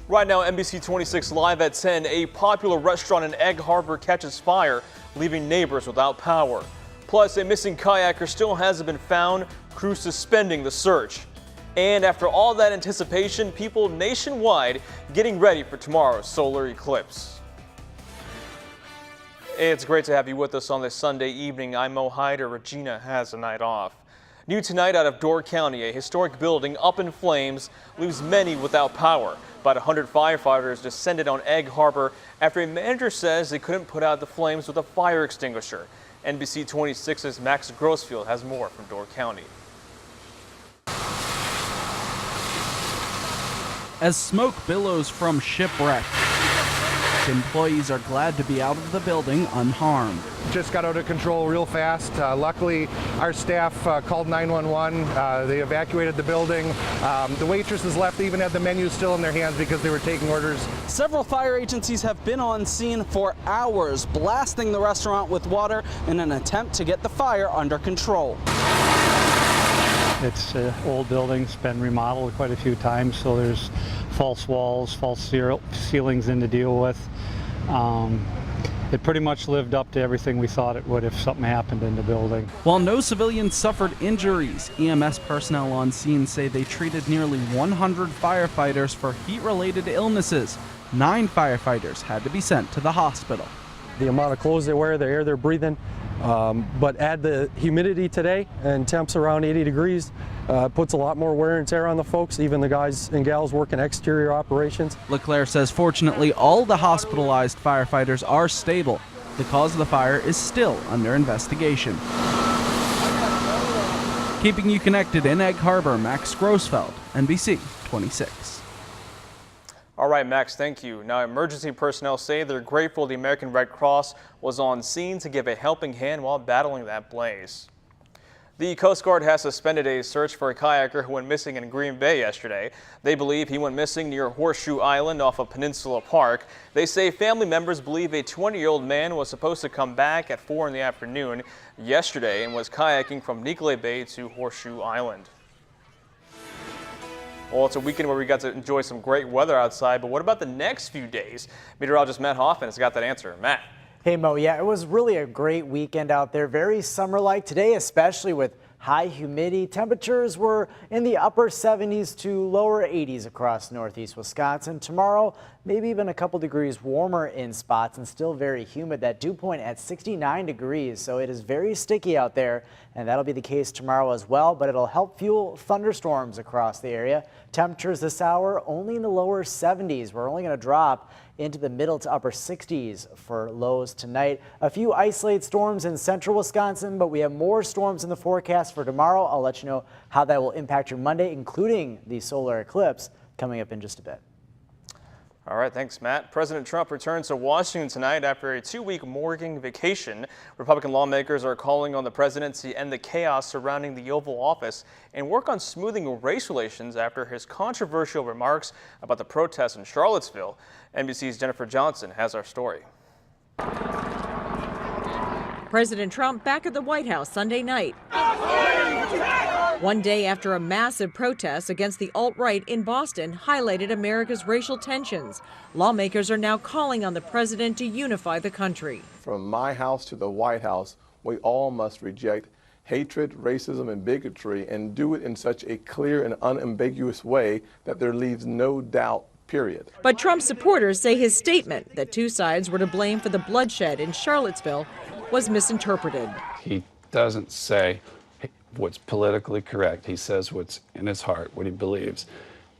Right now, NBC 26 live at 10, a popular restaurant in Egg Harbor catches fire, leaving neighbors without power. Plus, a missing kayaker still hasn't been found, crews suspending the search. And after all that anticipation, people nationwide getting ready for tomorrow's solar eclipse. It's great to have you with us on this Sunday evening. I'm Mo Hyder. Regina has a night off. New tonight out of Door County, a historic building up in flames leaves many without power. About 100 firefighters descended on Egg Harbor after a manager says they couldn't put out the flames with a fire extinguisher. NBC 26's Max Grossfield has more from Door County. As smoke billows from shipwreck, employees are glad to be out of the building unharmed. Just got out of control real fast. Luckily, our staff called 911. They evacuated the building. The waitresses left, even had the menu still in their hands because they were taking orders. Several fire agencies have been on scene for hours, blasting the restaurant with water in an attempt to get the fire under control. It's an old building, it's been remodeled quite a few times, so there's false walls, false ceilings in to deal with. It pretty much lived up to everything we thought it would if something happened in the building. While no civilians suffered injuries, EMS personnel on scene say they treated nearly 100 firefighters for heat-related illnesses. 9 firefighters had to be sent to the hospital. The amount of clothes they wear, the air they're breathing, but add the humidity today and temps around 80 degrees, puts a lot more wear and tear on the folks, even the guys and gals working exterior operations. LeClaire says fortunately all the hospitalized firefighters are stable. The cause of the fire is still under investigation. Keeping you connected in Egg Harbor, Max Grossfeld, NBC 26. All right, Max, thank you. Now, emergency personnel say they're grateful the American Red Cross was on scene to give a helping hand while battling that blaze. The Coast Guard has suspended a search for a kayaker who went missing in Green Bay yesterday. They believe he went missing near Horseshoe Island off of Peninsula Park. They say family members believe a 20-year-old man was supposed to come back at 4 in the afternoon yesterday and was kayaking from Nicolet Bay to Horseshoe Island. Well, it's a weekend where we got to enjoy some great weather outside, but what about the next few days? Meteorologist Matt Hoffman has got that answer. Matt. Hey, Mo. Yeah, it was really a great weekend out there. Very summer-like today, especially with high humidity. Temperatures were in the upper 70s to lower 80s across northeast Wisconsin. Tomorrow, maybe even a couple degrees warmer in spots and still very humid. That dew point at 69 degrees, so it is very sticky out there, and that'll be the case tomorrow as well, but it'll help fuel thunderstorms across the area. Temperatures this hour only in the lower 70s. We're only going to drop into the middle to upper 60s for lows tonight. A few isolated storms in central Wisconsin, but we have more storms in the forecast for tomorrow. I'll let you know how that will impact your Monday, including the solar eclipse coming up in just a bit. All right, thanks, Matt. President Trump returns to Washington tonight after a 2-week mortgaging vacation. Republican lawmakers are calling on the president to end the chaos surrounding the Oval Office and work on smoothing race relations after his controversial remarks about the protests in Charlottesville. NBC's Jennifer Johnson has our story. President Trump back at the White House Sunday night. One day after a massive protest against the alt-right in Boston highlighted America's racial tensions, lawmakers are now calling on the president to unify the country. From my house to the White House, we all must reject hatred, racism, and bigotry, and do it in such a clear and unambiguous way that there leaves no doubt, period. But Trump's supporters say his statement that two sides were to blame for the bloodshed in Charlottesville was misinterpreted. He doesn't say what's politically correct. He says what's in his heart, what he believes.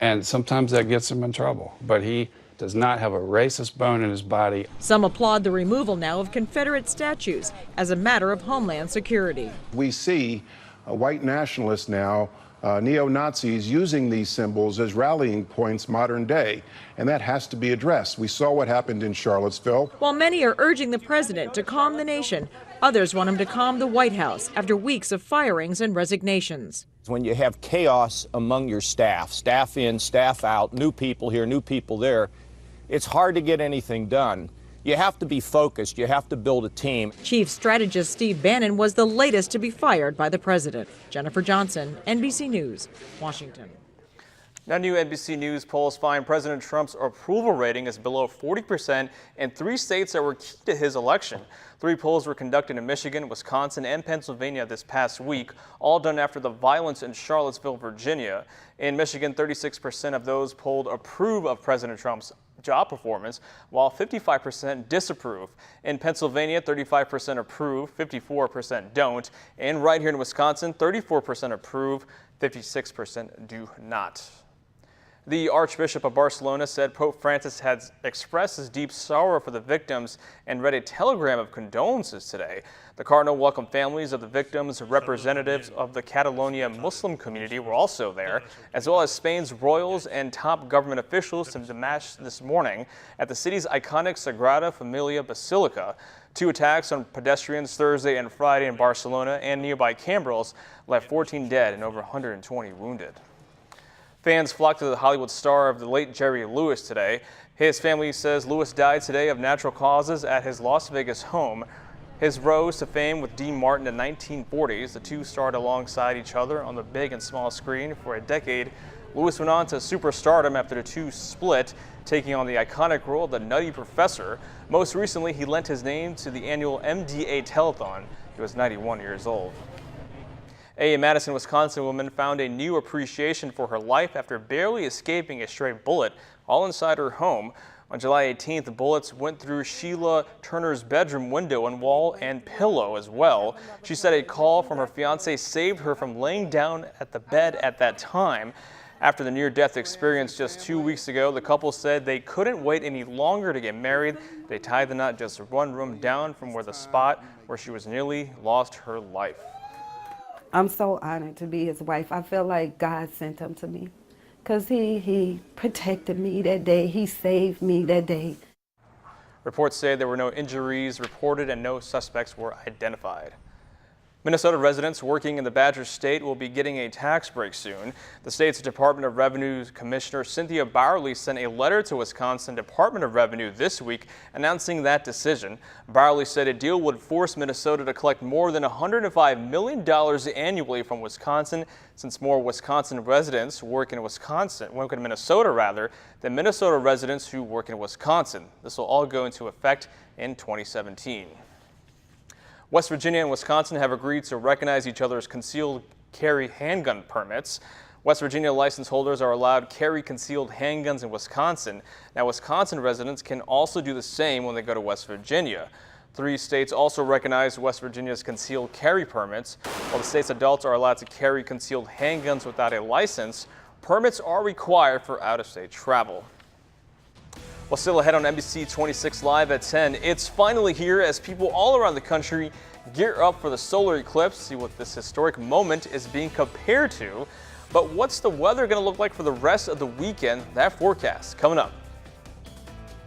And sometimes that gets him in trouble. But he does not have a racist bone in his body. Some applaud the removal now of Confederate statues as a matter of homeland security. We see white nationalists now, neo-Nazis, using these symbols as rallying points modern day, and that has to be addressed. We saw what happened in Charlottesville. While many are urging the president to calm the nation, others want him to calm the White House after weeks of firings and resignations. When you have chaos among your staff in, staff out, new people here, new people there, it's hard to get anything done. You have to be focused. You have to build a team. Chief strategist Steve Bannon was the latest to be fired by the president. Jennifer Johnson, NBC News, Washington. Now, new NBC News polls find President Trump's approval rating is below 40% in 3 states that were key to his election. 3 polls were conducted in Michigan, Wisconsin, and Pennsylvania this past week, all done after the violence in Charlottesville, Virginia. In Michigan, 36% of those polled approve of President Trump's job performance, while 55% disapprove. In Pennsylvania, 35% approve, 54% don't. And right here in Wisconsin, 34% approve, 56% do not. The Archbishop of Barcelona said Pope Francis had expressed his deep sorrow for the victims and read a telegram of condolences today. The Cardinal welcomed families of the victims. Representatives of the Catalonia Muslim community were also there, as well as Spain's royals and top government officials to the Mass this morning at the city's iconic Sagrada Familia Basilica. 2 attacks on pedestrians Thursday and Friday in Barcelona and nearby Cambrils left 14 dead and over 120 wounded. Fans flocked to the Hollywood star of the late Jerry Lewis today. His family says Lewis died today of natural causes at his Las Vegas home. His rose to fame with Dean Martin in the 1940s. The two starred alongside each other on the big and small screen for a decade. Lewis went on to superstardom after the two split, taking on the iconic role of the Nutty Professor. Most recently, he lent his name to the annual MDA Telethon. He was 91 years old. A Madison, Wisconsin woman found a new appreciation for her life after barely escaping a stray bullet all inside her home. On July 18th, the bullets went through Sheila Turner's bedroom window and wall and pillow as well. She said a call from her fiance saved her from laying down at the bed at that time. After the near-death experience just 2 weeks ago, the couple said they couldn't wait any longer to get married. They tied the knot just 1 room down from where the spot where she was nearly lost her life. I'm so honored to be his wife. I feel like God sent him to me because he protected me that day. He saved me that day. Reports say there were no injuries reported and no suspects were identified. Minnesota residents working in the Badger State will be getting a tax break soon. The state's Department of Revenue Commissioner Cynthia Bowerly sent a letter to Wisconsin Department of Revenue this week announcing that decision. Bowerly said a deal would force Minnesota to collect more than $105 million annually from Wisconsin, since more Wisconsin residents work in Minnesota than Minnesota residents who work in Wisconsin. This will all go into effect in 2017. West Virginia and Wisconsin have agreed to recognize each other's concealed carry handgun permits. West Virginia license holders are allowed carry concealed handguns in Wisconsin. Now, Wisconsin residents can also do the same when they go to West Virginia. 3 states also recognize West Virginia's concealed carry permits. While the state's adults are allowed to carry concealed handguns without a license, permits are required for out-of-state travel. Well, still ahead on NBC 26 Live at 10, it's finally here as people all around the country gear up for the solar eclipse, see what this historic moment is being compared to. But what's the weather going to look like for the rest of the weekend? That forecast coming up.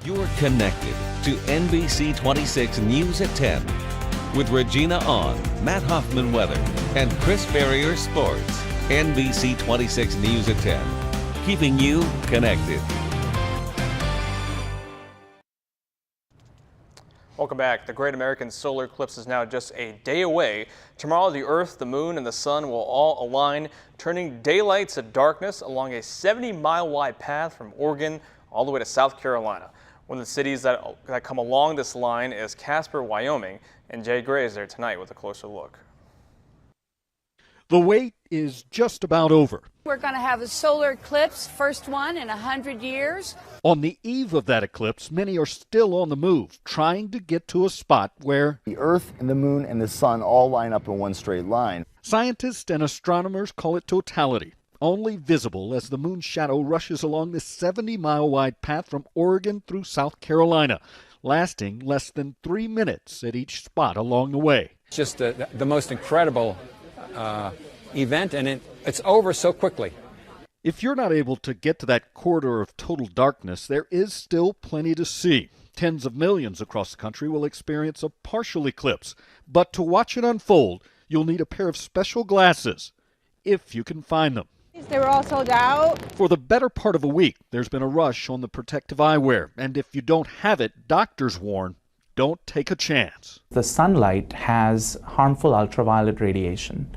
You're connected to NBC 26 News at 10 with Regina On, Matt Hoffman Weather, and Chris Ferrier Sports. NBC 26 News at 10, keeping you connected. Welcome back. The Great American Solar Eclipse is now just a day away. Tomorrow, the Earth, the Moon, and the Sun will all align, turning daylight to darkness along a 70-mile wide path from Oregon all the way to South Carolina. One of the cities that come along this line is Casper, Wyoming, and Jay Gray is there tonight with a closer look. The wait is just about over. We're going to have a solar eclipse, first one in 100 years. On the eve of that eclipse, many are still on the move, trying to get to a spot where the Earth and the Moon and the Sun all line up in one straight line. Scientists and astronomers call it totality, only visible as the moon's shadow rushes along this 70-mile wide path from Oregon through South Carolina, lasting less than 3 minutes at each spot along the way. It's just the most incredible event, and it's over so quickly. If you're not able to get to that corridor of total darkness, there is still plenty to see. Tens of millions across the country will experience a partial eclipse, but to watch it unfold, you'll need a pair of special glasses, if you can find them. They were all sold out. For the better part of a week, there's been a rush on the protective eyewear, and if you don't have it, doctors warn, don't take a chance. The sunlight has harmful ultraviolet radiation,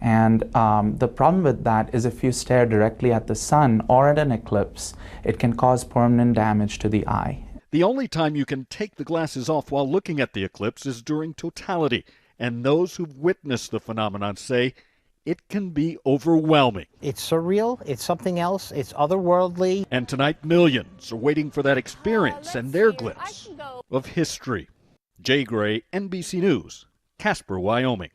And the problem with that is if you stare directly at the sun or at an eclipse, it can cause permanent damage to the eye. The only time you can take the glasses off while looking at the eclipse is during totality, and those who've witnessed the phenomenon say it can be overwhelming. It's surreal, it's something else, it's otherworldly. And tonight, millions are waiting for that experience and their glimpse of history. Jay Gray, NBC News, Casper, Wyoming.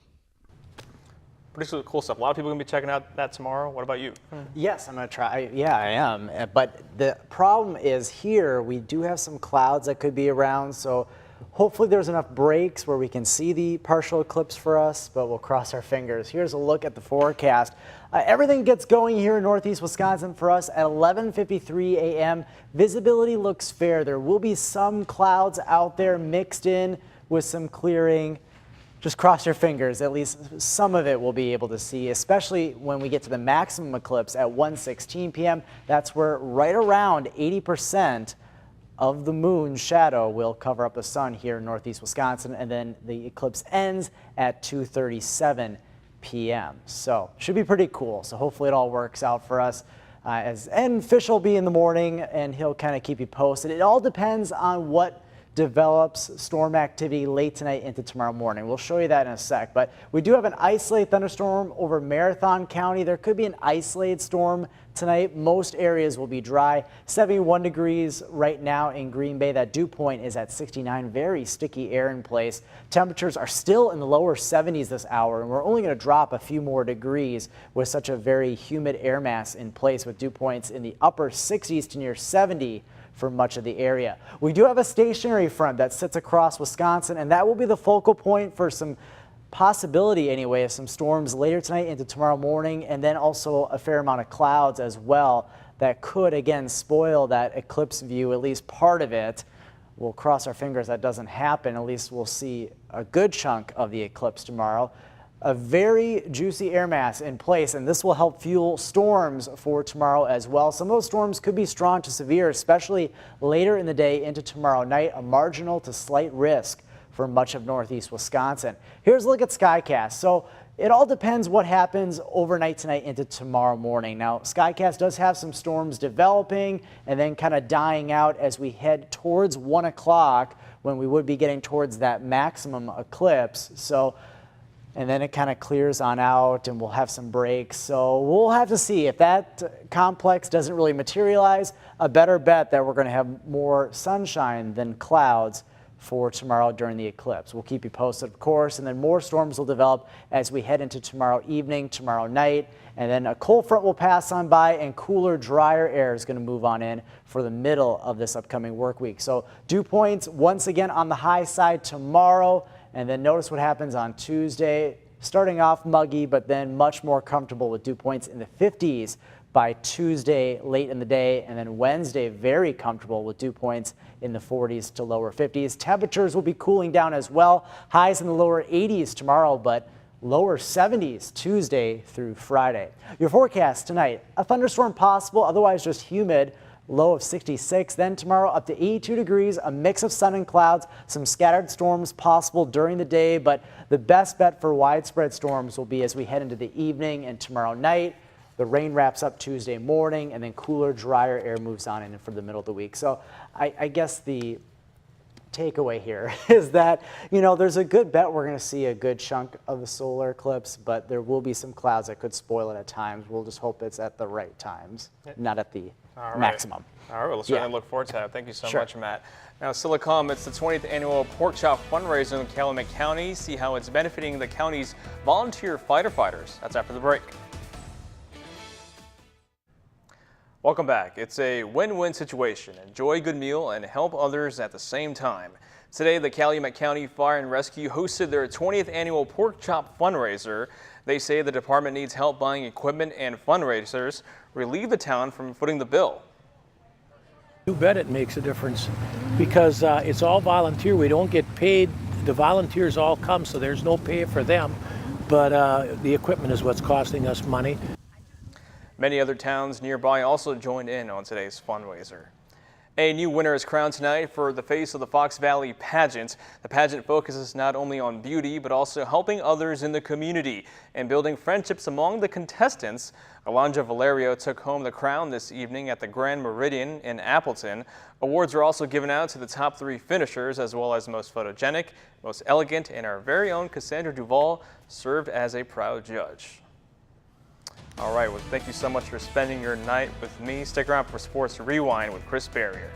Pretty cool stuff. A lot of people are going to be checking out that tomorrow. What about you? Yes, I'm going to try. Yeah, I am. But the problem is here, we do have some clouds that could be around. So hopefully there's enough breaks where we can see the partial eclipse for us, but we'll cross our fingers. Here's a look at the forecast. Everything gets going here in northeast Wisconsin for us at 11:53 a.m. Visibility looks fair. There will be some clouds out there mixed in with some clearing. Just cross your fingers, at least some of it we'll be able to see, especially when we get to the maximum eclipse at 1:16 p.m. That's where right around 80% of the moon's shadow will cover up the sun here in northeast Wisconsin, and then the eclipse ends at 2:37 p.m. So should be pretty cool. So hopefully it all works out for us. And Fish will be in the morning, and he'll kind of keep you posted. It all depends on what develops storm activity late tonight into tomorrow morning. We'll show you that in a sec, but we do have an isolated thunderstorm over Marathon County. There could be an isolated storm tonight. Most areas will be dry. 71 degrees right now in Green Bay. That dew point is at 69. Very sticky air in place. Temperatures are still in the lower 70s this hour, and we're only going to drop a few more degrees with such a very humid air mass in place, with dew points in the upper 60s to near 70 for much of the area. We do have a stationary front that sits across Wisconsin, and that will be the focal point for some possibility anyway of some storms later tonight into tomorrow morning, and then also a fair amount of clouds as well that could again spoil that eclipse view, at least part of it. We'll cross our fingers that doesn't happen. At least we'll see a good chunk of the eclipse tomorrow. A very juicy air mass in place, and this will help fuel storms for tomorrow as well. Some of those storms could be strong to severe, especially later in the day into tomorrow night. A marginal to slight risk for much of northeast Wisconsin. Here's a look at Skycast. So it all depends what happens overnight tonight into tomorrow morning. Now, Skycast does have some storms developing and then kind of dying out as we head towards 1 o'clock when we would be getting towards that maximum eclipse. And then it kind of clears on out and we'll have some breaks. So we'll have to see if that complex doesn't really materialize. A better bet that we're going to have more sunshine than clouds for tomorrow during the eclipse. We'll keep you posted, of course, and then more storms will develop as we head into tomorrow evening, tomorrow night, and then a cold front will pass on by and cooler, drier air is going to move on in for the middle of this upcoming work week. So dew points once again on the high side tomorrow. And then notice what happens on Tuesday, starting off muggy, but then much more comfortable with dew points in the 50s by Tuesday late in the day. And then Wednesday, very comfortable with dew points in the 40s to lower 50s. Temperatures will be cooling down as well. Highs in the lower 80s tomorrow, but lower 70s Tuesday through Friday. Your forecast tonight, a thunderstorm possible, otherwise just humid. Low of 66. Then tomorrow up to 82 degrees, a mix of sun and clouds, some scattered storms possible during the day, but the best bet for widespread storms will be as we head into the evening and tomorrow night. The rain wraps up Tuesday morning, and then cooler, drier air moves on in for the middle of the week. So I guess the takeaway here is that, you know, there's a good bet we're going to see a good chunk of the solar eclipse, but there will be some clouds that could spoil it at times. We'll just hope it's at the right times, not at the maximum. All right, well, let's certainly look forward to that. Thank you so much, Matt. Now, still to come, it's the 20th annual Pork Chop fundraiser in Calumet County. See how it's benefiting the county's volunteer fighter fighters. That's after the break. Welcome back. It's a win-win situation. Enjoy a good meal and help others at the same time. Today, the Calumet County Fire and Rescue hosted their 20th annual Pork Chop fundraiser. They say the department needs help buying equipment, and fundraisers relieve the town from footing the bill. You bet it makes a difference because it's all volunteer. We don't get paid. The volunteers all come, so there's no pay for them, but the equipment is what's costing us money. Many other towns nearby also joined in on today's fundraiser. A new winner is crowned tonight for the Face of the Fox Valley pageant. The pageant focuses not only on beauty, but also helping others in the community and building friendships among the contestants. Alondra Valerio took home the crown this evening at the Grand Meridian in Appleton. Awards are also given out to the top 3 finishers, as well as most photogenic, most elegant, and our very own Cassandra Duvall served as a proud judge. All right, well, thank you so much for spending your night with me. Stick around for Sports Rewind with Chris Barrier.